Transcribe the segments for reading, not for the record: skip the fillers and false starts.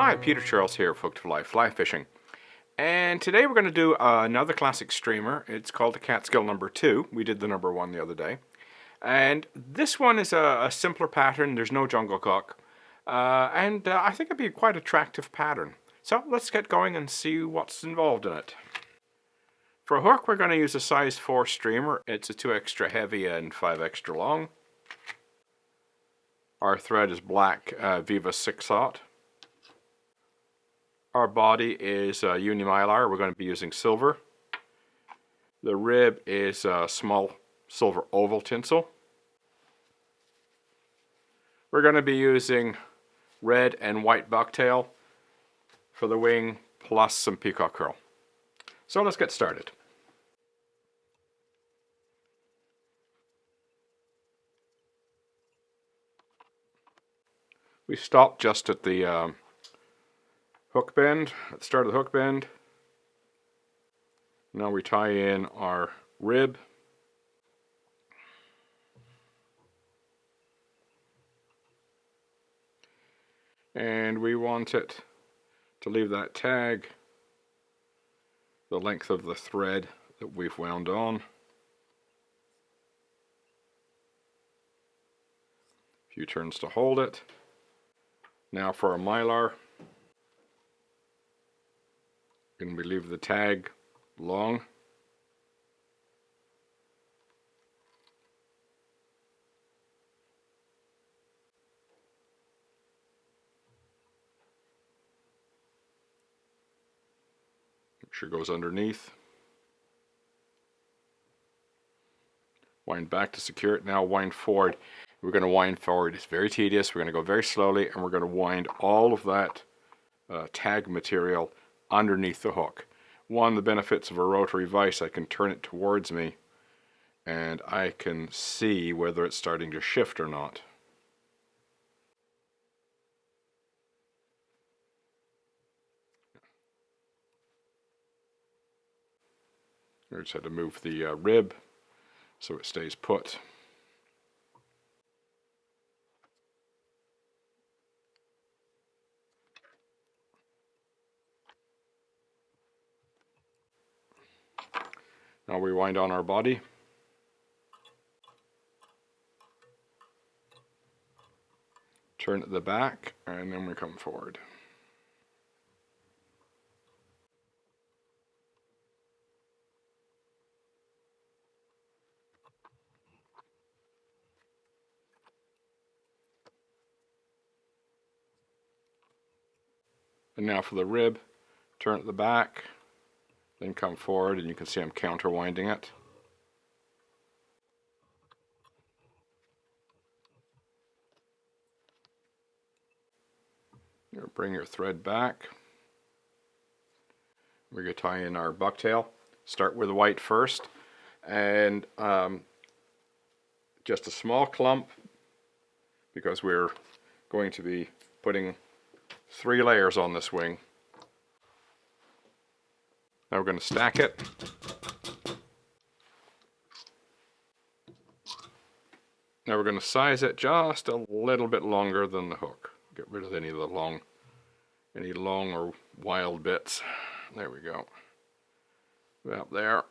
Hi, Peter Charles here, Hooked for Life Fly Fishing. And today we're going to do another classic streamer. It's called the Catskill number 2. We did the number 1 the other day. And this one is a simpler pattern. There's no jungle cock. And I think it'd be a quite attractive pattern. So let's get going and see what's involved in it. For a hook, we're going to use a size 4 streamer. It's a 2 extra heavy and 5 extra long. Our thread is black Veevus 6/0. Our body is uni mylar. We're going to be using silver. The rib is a small silver oval tinsel. We're going to be using red and white bucktail for the wing, plus some peacock herl. So let's get started. We stop just at the hook bend, at the start of the hook bend. Now we tie in our rib. And we want it to leave that tag the length of the thread that we've wound on. A few turns to hold it. Now for our mylar, and we leave the tag long. Make sure it goes underneath. Wind back to secure it. Now wind forward. We're going to wind forward. It's very tedious. We're going to go very slowly, and we're going to wind all of that tag material underneath the hook. One of the benefits of a rotary vise, I can turn it towards me and I can see whether it's starting to shift or not. I just had to move the rib so it stays put. Now we wind on our body. Turn at the back, and then we come forward. And now for the rib, turn at the back, then come forward, and you can see I'm counter-winding it. Bring your thread back. We're going to tie in our bucktail. Start with the white first, and just a small clump, because we're going to be putting 3 layers on this wing. Now we're going to stack it. Now we're going to size it just a little bit longer than the hook. Get rid of any of the long or wild bits. There we go. About there.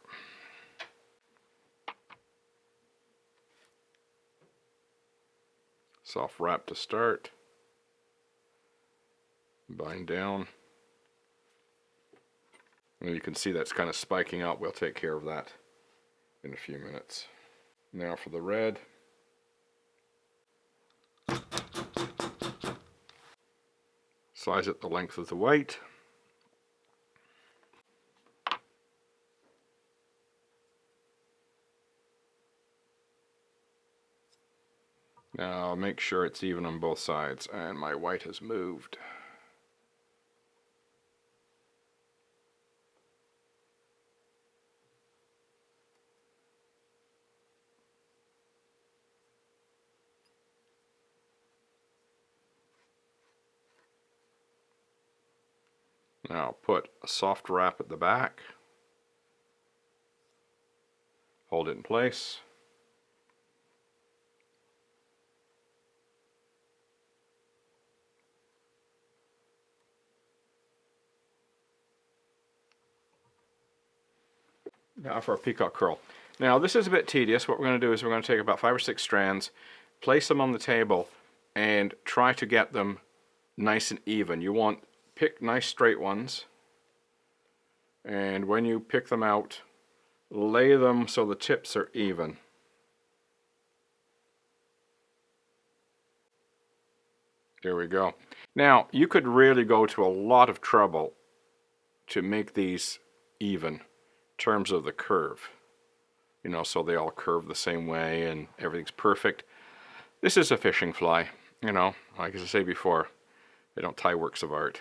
Soft wrap to start. Bind down. And you can see that's kind of spiking out. We'll take care of that in a few minutes. Now for the red. Size it the length of the white. Now make sure it's even on both sides, and my white has moved. Now put a soft wrap at the back. Hold it in place. Now for our peacock curl. Now this is a bit tedious. What we're going to do is we're going to take about 5 or 6 strands, place them on the table, and try to get them nice and even. You want pick nice straight ones, and when you pick them out, lay them so the tips are even. There we go. Now you could really go to a lot of trouble to make these even in terms of the curve. You know, so they all curve the same way and everything's perfect. This is a fishing fly, you know, like as I say before, they don't tie works of art.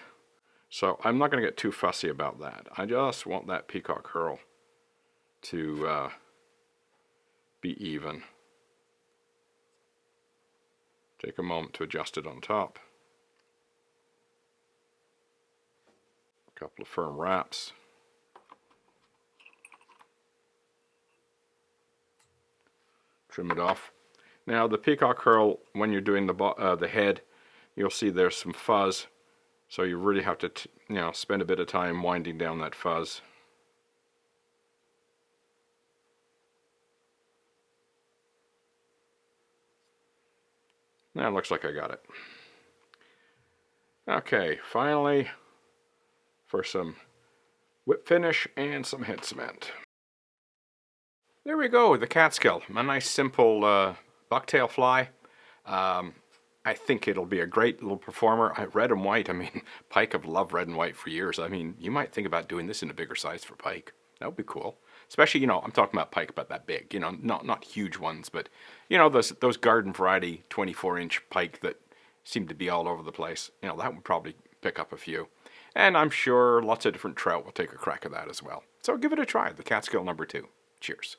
So I'm not going to get too fussy about that. I just want that peacock herl to be even. Take a moment to adjust it on top. A couple of firm wraps. Trim it off. Now the peacock herl, when you're doing the head, you'll see there's some fuzz, so you really have to spend a bit of time winding down that fuzz. Now it looks like I got it. Okay, finally for some whip finish and some head cement. There we go, the Catskill, a nice simple bucktail fly. I think it'll be a great little performer. Red and white, I mean, pike have loved red and white for years. I mean, you might think about doing this in a bigger size for pike. That would be cool. Especially, you know, I'm talking about pike about that big, you know, not huge ones, but, you know, those garden variety 24-inch pike that seem to be all over the place. You know, that would probably pick up a few. And I'm sure lots of different trout will take a crack at that as well. So give it a try, the Catskill #2. Cheers.